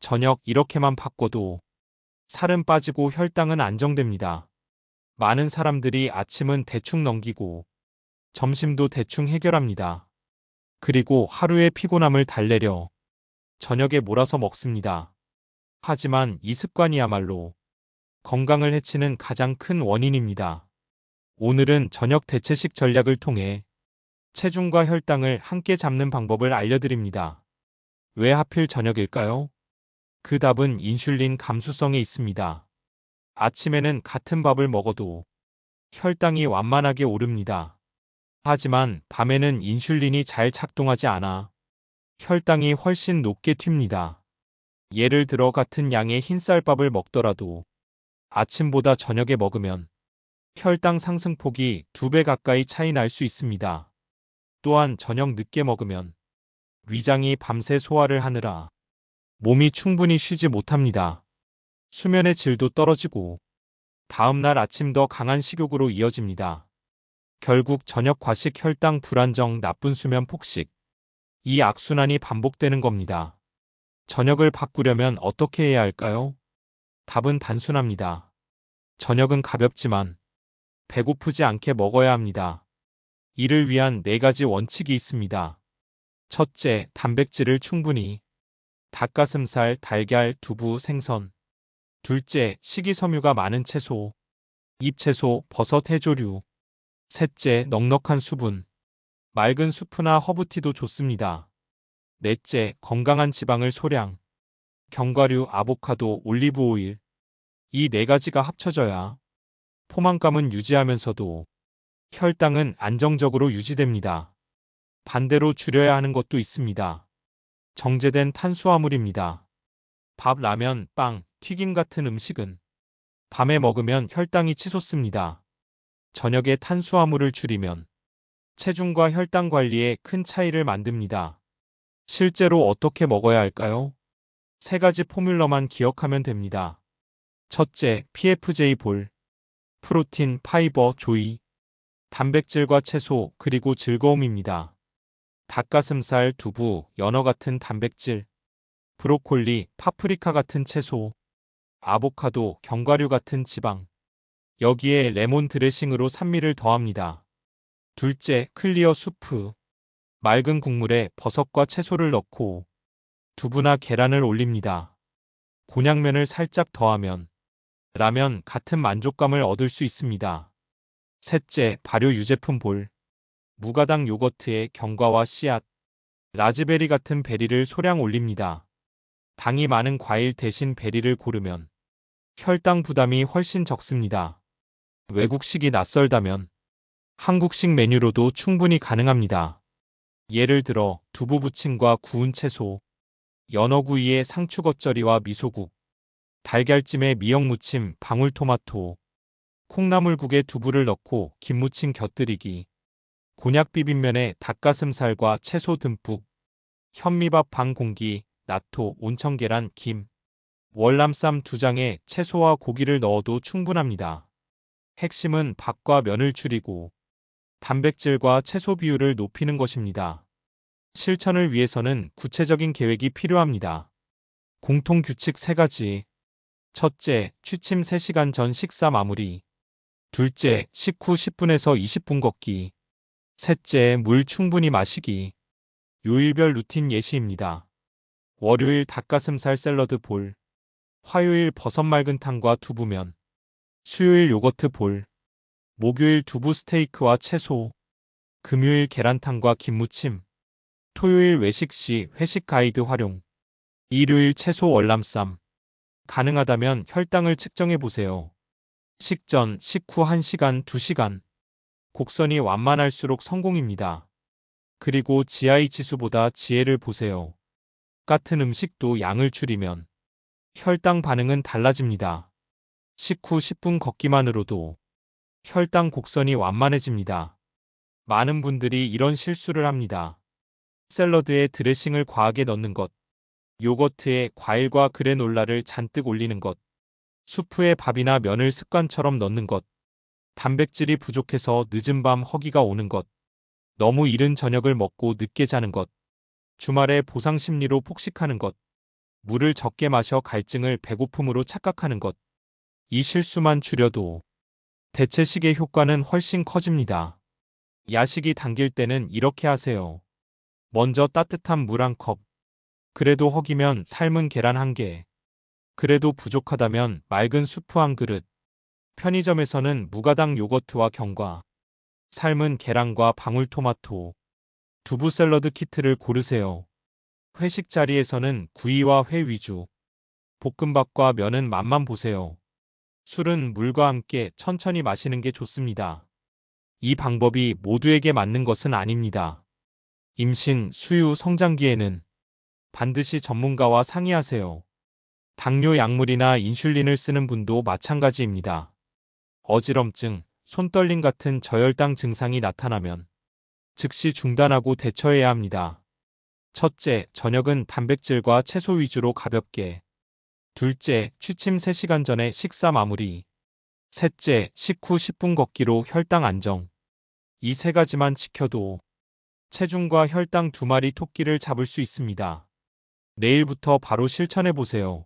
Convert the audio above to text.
저녁 이렇게만 바꿔도 살은 빠지고 혈당은 안정됩니다. 많은 사람들이 아침은 대충 넘기고 점심도 대충 해결합니다. 그리고 하루의 피곤함을 달래려 저녁에 몰아서 먹습니다. 하지만 이 습관이야말로 건강을 해치는 가장 큰 원인입니다. 오늘은 저녁 대체식 전략을 통해 체중과 혈당을 함께 잡는 방법을 알려드립니다. 왜 하필 저녁일까요? 그 답은 인슐린 감수성에 있습니다. 아침에는 같은 밥을 먹어도 혈당이 완만하게 오릅니다. 하지만 밤에는 인슐린이 잘 작동하지 않아 혈당이 훨씬 높게 튑니다. 예를 들어 같은 양의 흰쌀밥을 먹더라도 아침보다 저녁에 먹으면 혈당 상승폭이 2배 가까이 차이 날 수 있습니다. 또한 저녁 늦게 먹으면 위장이 밤새 소화를 하느라 몸이 충분히 쉬지 못합니다. 수면의 질도 떨어지고 다음날 아침 더 강한 식욕으로 이어집니다. 결국 저녁 과식, 혈당 불안정, 나쁜 수면, 폭식. 이 악순환이 반복되는 겁니다. 저녁을 바꾸려면 어떻게 해야 할까요? 답은 단순합니다. 저녁은 가볍지만 배고프지 않게 먹어야 합니다. 이를 위한 4가지 원칙이 있습니다. 첫째, 단백질을 충분히. 닭가슴살, 달걀, 두부, 생선. 둘째, 식이섬유가 많은 채소. 잎채소, 버섯, 해조류. 셋째, 넉넉한 수분. 맑은 수프나 허브티도 좋습니다. 넷째, 건강한 지방을 소량. 견과류, 아보카도, 올리브오일. 이 4가지가 합쳐져야 포만감은 유지하면서도 혈당은 안정적으로 유지됩니다. 반대로 줄여야 하는 것도 있습니다. 정제된 탄수화물입니다. 밥, 라면, 빵, 튀김 같은 음식은 밤에 먹으면 혈당이 치솟습니다. 저녁에 탄수화물을 줄이면 체중과 혈당 관리에 큰 차이를 만듭니다. 실제로 어떻게 먹어야 할까요? 3가지 포뮬러만 기억하면 됩니다. 첫째, PFJ 볼. 프로틴, 파이버, 조이. 단백질과 채소, 그리고 즐거움입니다. 닭가슴살, 두부, 연어 같은 단백질. 브로콜리, 파프리카 같은 채소. 아보카도, 견과류 같은 지방. 여기에 레몬 드레싱으로 산미를 더합니다. 둘째, 클리어 수프. 맑은 국물에 버섯과 채소를 넣고 두부나 계란을 올립니다. 곤약면을 살짝 더하면 라면 같은 만족감을 얻을 수 있습니다. 셋째, 발효 유제품 볼. 무가당 요거트에 견과와 씨앗, 라즈베리 같은 베리를 소량 올립니다. 당이 많은 과일 대신 베리를 고르면 혈당 부담이 훨씬 적습니다. 외국식이 낯설다면 한국식 메뉴로도 충분히 가능합니다. 예를 들어 두부 부침과 구운 채소, 연어구이에 상추 겉절이와 미소국, 달걀찜에 미역무침, 방울토마토, 콩나물국에 두부를 넣고 김무침 곁들이기, 곤약 비빔면에 닭가슴살과 채소 듬뿍, 현미밥 반 공기, 나토, 온천계란, 김, 월남쌈 2장에 채소와 고기를 넣어도 충분합니다. 핵심은 밥과 면을 줄이고 단백질과 채소 비율을 높이는 것입니다. 실천을 위해서는 구체적인 계획이 필요합니다. 공통 규칙 3가지. 첫째, 취침 3시간 전 식사 마무리. 둘째, 식후 10분에서 20분 걷기. 셋째, 물 충분히 마시기. 요일별 루틴 예시입니다. 월요일 닭가슴살 샐러드 볼. 화요일 버섯 맑은탕과 두부면. 수요일 요거트 볼. 목요일 두부 스테이크와 채소. 금요일 계란탕과 김무침. 토요일 외식 시 회식 가이드 활용. 일요일 채소 월남쌈. 가능하다면 혈당을 측정해 보세요. 식전, 식후 1시간, 2시간. 곡선이 완만할수록 성공입니다. 그리고 GI 지수보다 지혜를 보세요. 같은 음식도 양을 줄이면 혈당 반응은 달라집니다. 식후 10분 걷기만으로도 혈당 곡선이 완만해집니다. 많은 분들이 이런 실수를 합니다. 샐러드에 드레싱을 과하게 넣는 것, 요거트에 과일과 그래놀라를 잔뜩 올리는 것, 수프에 밥이나 면을 습관처럼 넣는 것, 단백질이 부족해서 늦은 밤 허기가 오는 것, 너무 이른 저녁을 먹고 늦게 자는 것, 주말에 보상 심리로 폭식하는 것, 물을 적게 마셔 갈증을 배고픔으로 착각하는 것. 이 실수만 줄여도 대체식의 효과는 훨씬 커집니다. 야식이 당길 때는 이렇게 하세요. 먼저 따뜻한 물 한 컵. 그래도 허기면 삶은 계란 한 개. 그래도 부족하다면 맑은 수프 한 그릇. 편의점에서는 무가당 요거트와 견과, 삶은 계란과 방울토마토, 두부 샐러드 키트를 고르세요. 회식 자리에서는 구이와 회 위주, 볶음밥과 면은 맛만 보세요. 술은 물과 함께 천천히 마시는 게 좋습니다. 이 방법이 모두에게 맞는 것은 아닙니다. 임신, 수유, 성장기에는 반드시 전문가와 상의하세요. 당뇨 약물이나 인슐린을 쓰는 분도 마찬가지입니다. 어지럼증, 손떨림 같은 저혈당 증상이 나타나면 즉시 중단하고 대처해야 합니다. 첫째, 저녁은 단백질과 채소 위주로 가볍게. 둘째, 취침 3시간 전에 식사 마무리. 셋째, 식후 10분 걷기로 혈당 안정. 이 세 가지만 지켜도 체중과 혈당 2마리 토끼를 잡을 수 있습니다. 내일부터 바로 실천해 보세요.